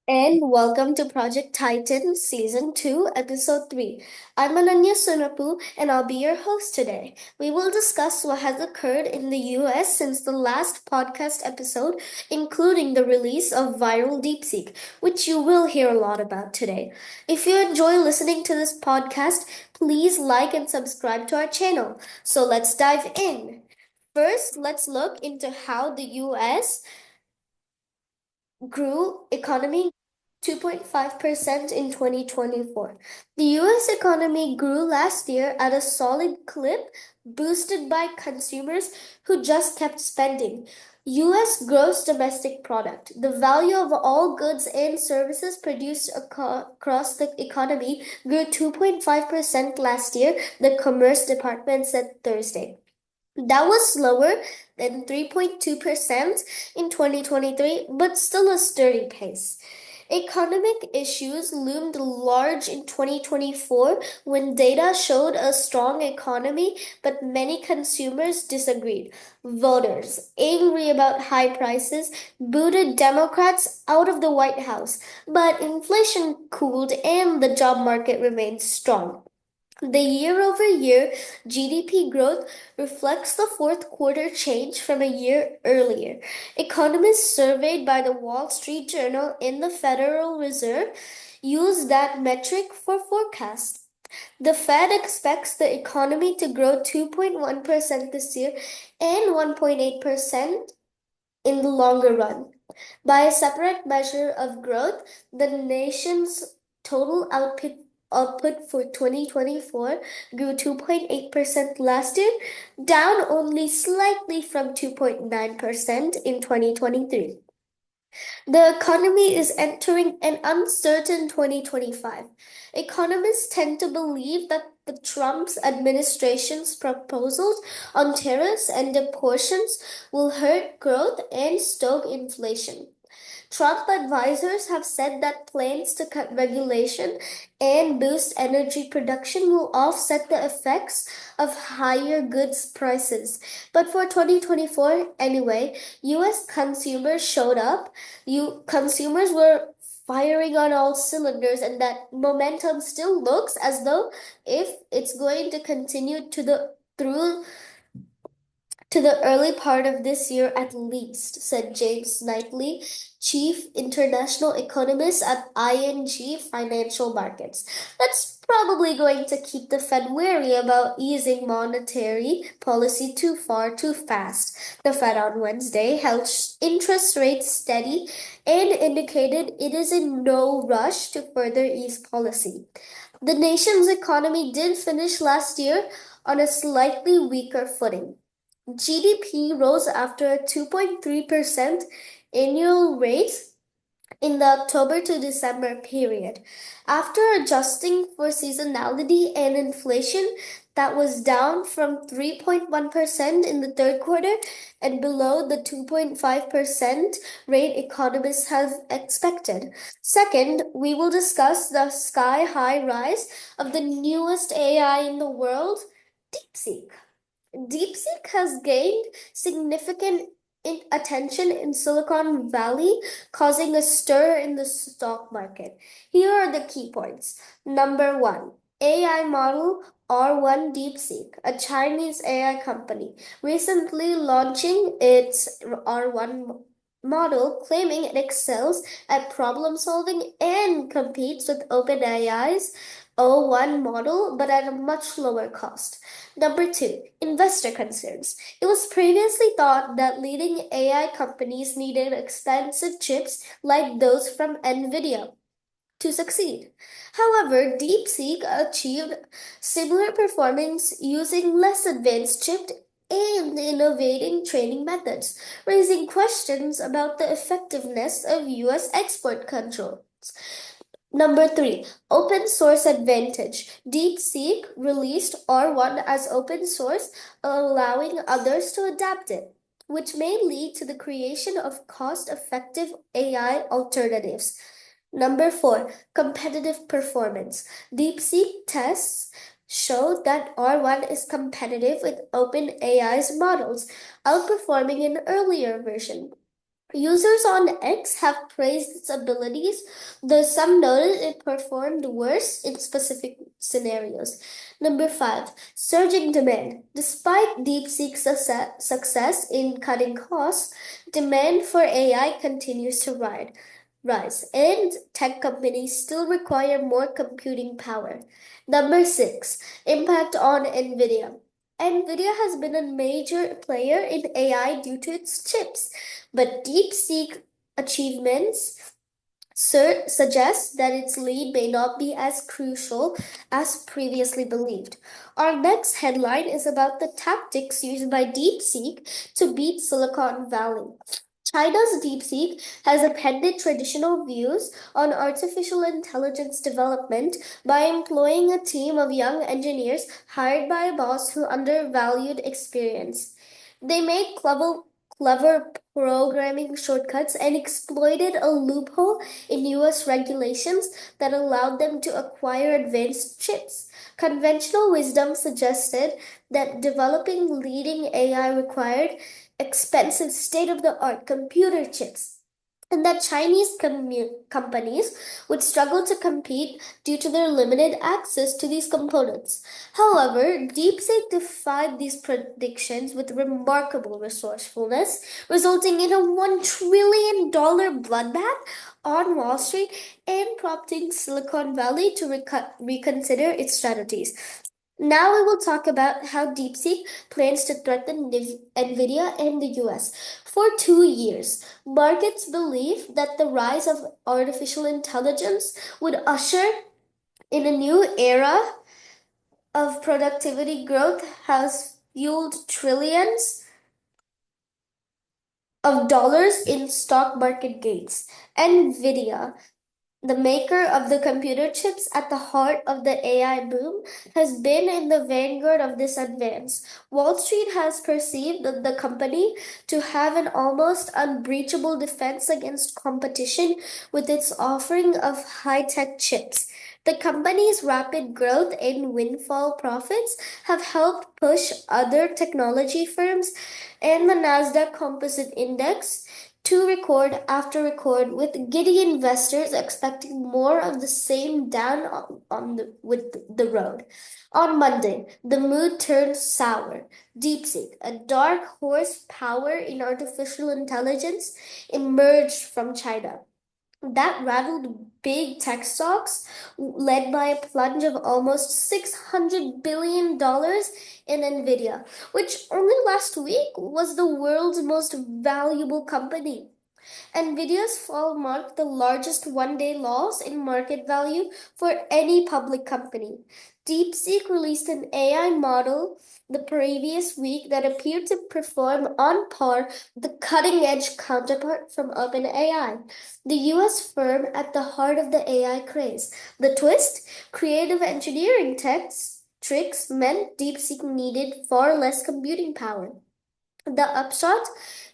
And welcome to Project Titan Season 2, Episode 3. I'm Ananya and I'll be your host today. We will discuss what has occurred in the US since the last podcast episode, including the release of viral DeepSeek, which you will hear a lot about today. If you enjoy listening to this podcast, please like and subscribe to our channel. So let's dive in. First, let's look into how the US grew economy 2.5% in 2024. The US economy grew last year at a solid clip, boosted by consumers who just kept spending. US gross domestic product, the value of all goods and services produced across the economy, grew 2.5% last year, the Commerce Department said Thursday. That was slower than 3.2% in 2023, but still a sturdy pace. Economic issues loomed large in 2024 when data showed a strong economy, but many consumers disagreed. Voters, angry about high prices, booted Democrats out of the White House, but inflation cooled and the job market remained strong. The year-over-year GDP growth reflects the fourth quarter change from a year earlier. Economists surveyed by the Wall Street Journal and the Federal Reserve use that metric for forecast. The Fed expects the economy to grow 2.1% this year and 1.8% in the longer run. By a separate measure of growth, the nation's total output for 2024 grew 2.8% last year, down only slightly from 2.9% in 2023. The economy is entering an uncertain 2025. Economists tend to believe that the Trump's administration's proposals on tariffs and apportions will hurt growth and stoke inflation. Trump advisors have said that plans to cut regulation and boost energy production will offset the effects of higher goods prices. But for 2024, anyway, US consumers showed up. Consumers were firing on all cylinders, and that momentum still looks as though if it's going to continue through to the early part of this year at least, said James Knightley, chief international economist at ING Financial Markets. That's probably going to keep the Fed wary about easing monetary policy too far too fast. The Fed on Wednesday held interest rates steady and indicated it is in no rush to further ease policy. The nation's economy did finish last year on a slightly weaker footing. GDP rose after a 2.3% annual rate in the October to December period. After adjusting for seasonality and inflation, that was down from 3.1% in the third quarter and below the 2.5% rate economists have expected. Second, we will discuss the sky high rise of the newest AI in the world, DeepSeek. DeepSeek has gained significant attention in Silicon Valley, causing a stir in the stock market. Here are the key points. Number one, AI model R1 DeepSeek, a Chinese AI company, recently launching its R1 model, claiming it excels at problem solving and competes with OpenAI's O1 model, but at a much lower cost. Number two, investor concerns. It was previously thought that leading AI companies needed expensive chips like those from NVIDIA to succeed. However, DeepSeek achieved similar performance using less advanced chips and innovating training methods, raising questions about the effectiveness of US export controls. Number three, open source advantage. DeepSeek released R1 as open source, allowing others to adapt it, which may lead to the creation of cost-effective AI alternatives. Number four, competitive performance. DeepSeek tests show that R1 is competitive with OpenAI's models, outperforming an earlier version. Users on X have praised its abilities, though some noted it performed worse in specific scenarios. Number 5, surging demand. Despite DeepSeek's success in cutting costs, demand for AI continues to rise, and tech companies still require more computing power. Number 6, impact on NVIDIA. NVIDIA has been a major player in AI due to its chips, but DeepSeek achievements suggest that its lead may not be as crucial as previously believed. Our next headline is about the tactics used by DeepSeek to beat Silicon Valley. China's DeepSeek has appended traditional views on artificial intelligence development by employing a team of young engineers hired by a boss who undervalued experience. They made clever programming shortcuts and exploited a loophole in US regulations that allowed them to acquire advanced chips. Conventional wisdom suggested that developing leading AI required expensive state of the art computer chips, and that Chinese companies would struggle to compete due to their limited access to these components. However, DeepSeek defied these predictions with remarkable resourcefulness, resulting in a $1 trillion bloodbath on Wall Street and prompting Silicon Valley to reconsider its strategies. Now we will talk about how DeepSeek plans to threaten NVIDIA and the US. For 2 years, markets believe that the rise of artificial intelligence would usher in a new era of productivity growth has fueled trillions of dollars in stock market gains. NVIDIA, the maker of the computer chips at the heart of the AI boom, has been in the vanguard of this advance. Wall Street has perceived the company to have an almost unbreachable defense against competition with its offering of high-tech chips. The company's rapid growth and windfall profits have helped push other technology firms and the Nasdaq Composite Index to record after record, with giddy investors expecting more of the same down with the road. On Monday, the mood turned sour. DeepSeek, a dark horse power in artificial intelligence, emerged from China. That rattled big tech stocks, led by a plunge of almost $600 billion in Nvidia, which only last week was the world's most valuable company. Nvidia's fall marked the largest one-day loss in market value for any public company. DeepSeek released an AI model the previous week that appeared to perform on par with the cutting-edge counterpart from OpenAI, the US firm at the heart of the AI craze. The twist? Creative engineering tricks meant DeepSeek needed far less computing power. The upshot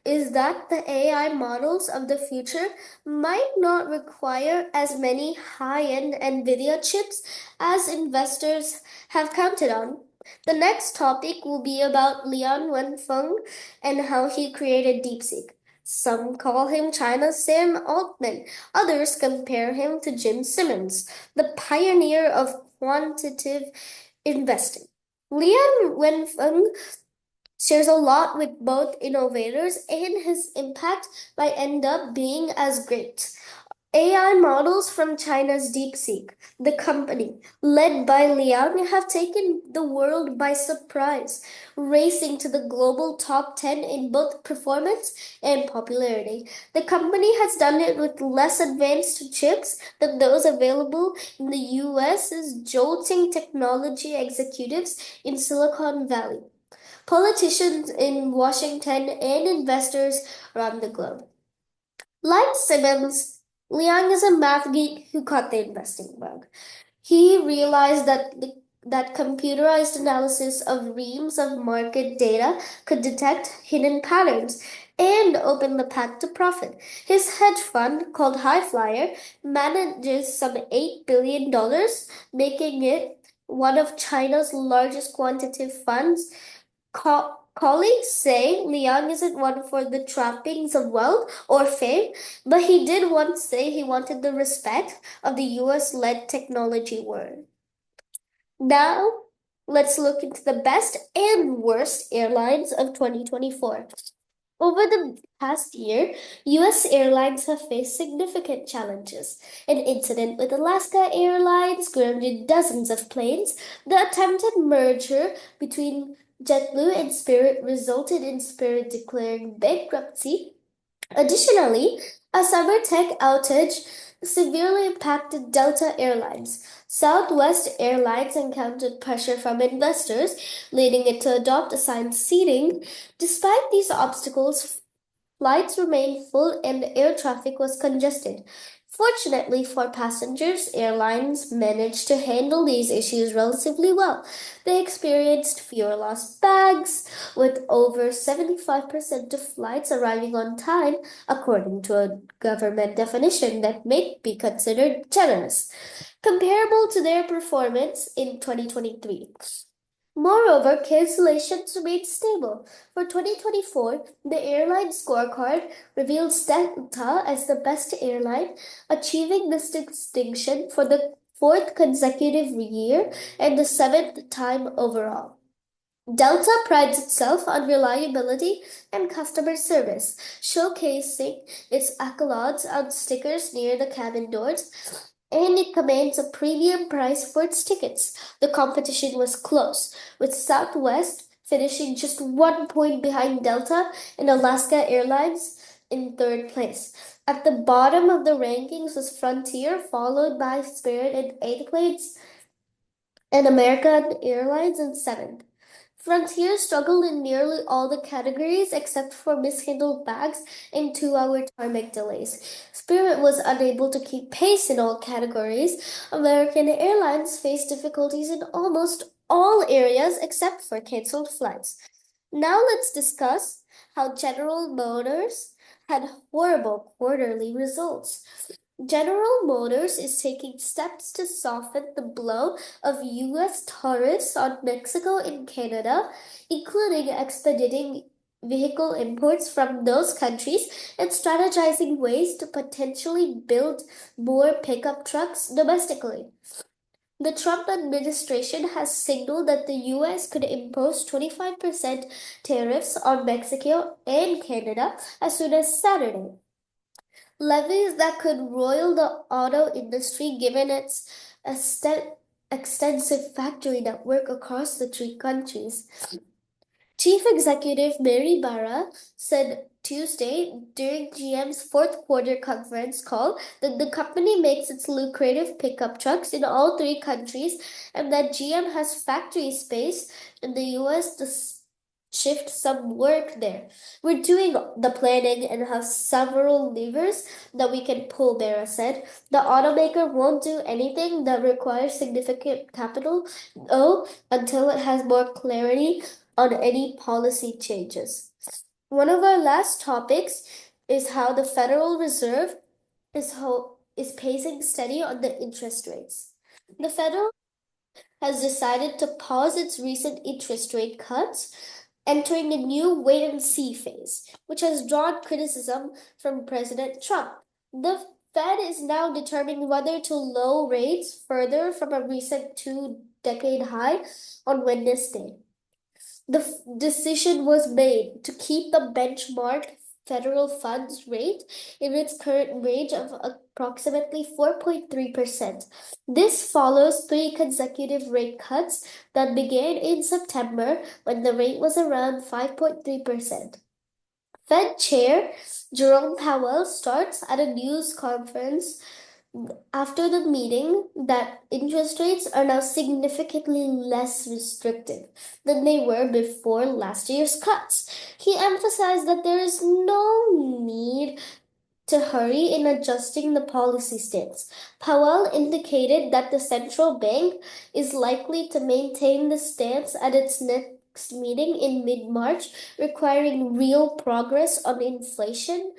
is that the AI models of the future might not require as many high-end NVIDIA chips as investors have counted on. The next topic will be about Lian Wenfeng and how he created DeepSeek. Some call him China's Sam Altman. Others compare him to Jim Simmons, the pioneer of quantitative investing. Lian Wenfeng shares a lot with both innovators, and his impact might end up being as great. AI models from China's DeepSeek, the company led by Liang, have taken the world by surprise, racing to the global top 10 in both performance and popularity. The company has done it with less advanced chips than those available in the US's jolting technology executives in Silicon Valley, politicians in Washington, and investors around the globe. Like Simmons, Liang is a math geek who caught the investing bug. He realized that computerized analysis of reams of market data could detect hidden patterns and open the path to profit. His hedge fund, called Highflyer, manages some $8 billion, making it one of China's largest quantitative funds, Colleagues say Liang isn't one for the trappings of wealth or fame, but he did once say he wanted the respect of the US led technology world. Now, let's look into the best and worst airlines of 2024. Over the past year, US airlines have faced significant challenges. An incident with Alaska Airlines grounded dozens of planes. The attempted merger between JetBlue and Spirit resulted in Spirit declaring bankruptcy. Additionally, a cyber tech outage severely impacted Delta Airlines. Southwest Airlines encountered pressure from investors, leading it to adopt assigned seating. Despite these obstacles, flights remained full and air traffic was congested. Fortunately for passengers, airlines managed to handle these issues relatively well. They experienced fewer lost bags, with over 75% of flights arriving on time, according to a government definition that may be considered generous, comparable to their performance in 2023. Moreover, cancellations remained stable. For 2024, the airline scorecard revealed Delta as the best airline, achieving this distinction for the fourth consecutive year and the seventh time overall. Delta prides itself on reliability and customer service, showcasing its accolades on stickers near the cabin doors, and it commands a premium price for its tickets. The competition was close, with Southwest finishing just 1 point behind Delta and Alaska Airlines in third place. At the bottom of the rankings was Frontier, followed by Spirit in eighth place, and American Airlines in seventh. Frontier struggled in nearly all the categories except for mishandled bags and 2 hour tarmac delays. Spirit was unable to keep pace in all categories. American Airlines faced difficulties in almost all areas except for canceled flights. Now let's discuss how General Motors had horrible quarterly results. General Motors is taking steps to soften the blow of U.S. tariffs on Mexico and Canada, including expediting vehicle imports from those countries and strategizing ways to potentially build more pickup trucks domestically. The Trump administration has signaled that the U.S. could impose 25% tariffs on Mexico and Canada as soon as Saturday. Levies that could roil the auto industry given its extensive factory network across the three countries. Chief Executive Mary Barra said Tuesday during GM's fourth quarter conference call that the company makes its lucrative pickup trucks in all three countries and that GM has factory space in the US to shift some work there. We're doing the planning and have several levers that we can pull, Barra said. The automaker won't do anything that requires significant capital, though, until it has more clarity on any policy changes. One of our last topics is how the Federal Reserve is pacing steady on the interest rates. The Federal has decided to pause its recent interest rate cuts, entering a new wait and see phase, which has drawn criticism from President Trump. The Fed is now determining whether to lower rates further from a recent 2 decade high on Wednesday. The decision was made to keep the benchmark federal funds rate in its current range of approximately 4.3%. This follows three consecutive rate cuts that began in September when the rate was around 5.3%. Fed Chair Jerome Powell starts at a news conference after the meeting that interest rates are now significantly less restrictive than they were before last year's cuts. He emphasized that there is no need to hurry in adjusting the policy stance. Powell indicated that the central bank is likely to maintain the stance at its next meeting in mid March, requiring real progress on inflation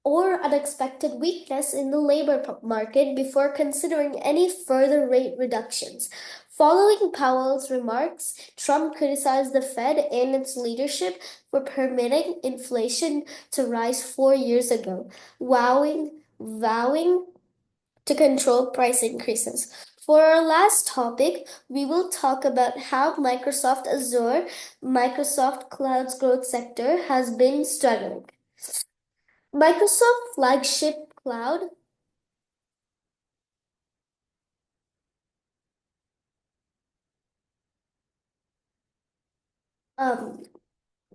or unexpected weakness in the labor market before considering any further rate reductions. Following Powell's remarks, Trump criticized the Fed and its leadership for permitting inflation to rise 4 years ago, vowing to control price increases. For our last topic, we will talk about how Microsoft Azure, Microsoft Cloud's growth sector, has been struggling. Microsoft flagship cloud um,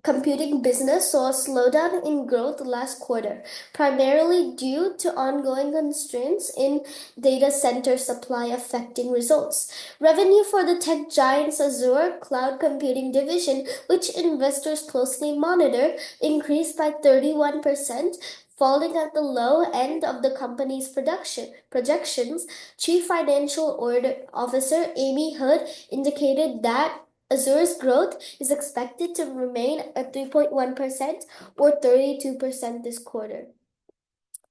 computing business saw a slowdown in growth last quarter, primarily due to ongoing constraints in data center supply affecting results. Revenue for the tech giant's Azure cloud computing division, which investors closely monitor, increased by 31%. Falling at the low end of the company's production projections, Chief Officer Amy Hood indicated that Azure's growth is expected to remain at 3.1% or 32% this quarter.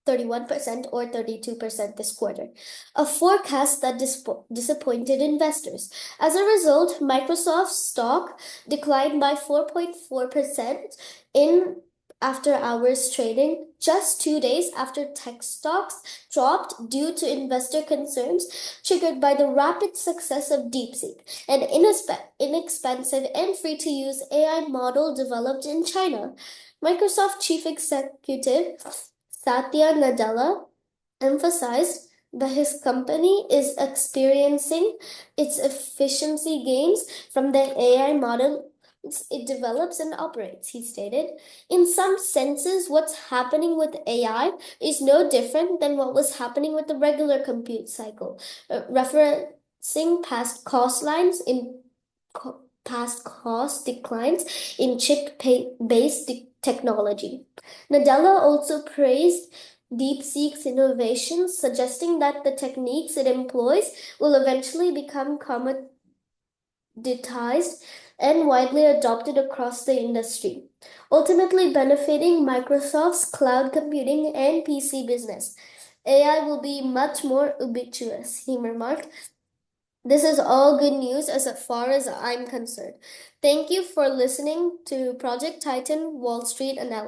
31% or 32% this quarter, a forecast that disappointed investors. As a result, Microsoft's stock declined by 4.4% in after hours trading just 2 days after tech stocks dropped due to investor concerns triggered by the rapid success of DeepSeek, an inexpensive and free to use AI model developed in China. Microsoft Chief Executive Satya Nadella emphasized that his company is experiencing its efficiency gains from the AI model it develops and operates, he stated. In some senses, what's happening with AI is no different than what was happening with the regular compute cycle, referencing past cost declines in chip-based technology. Nadella also praised DeepSeek's innovations, suggesting that the techniques it employs will eventually become commoditized and widely adopted across the industry, ultimately benefiting Microsoft's cloud computing and PC business. AI will be much more ubiquitous, he remarked. This is all good news as far as I'm concerned. Thank you for listening to Project Titan Wall Street Analysis.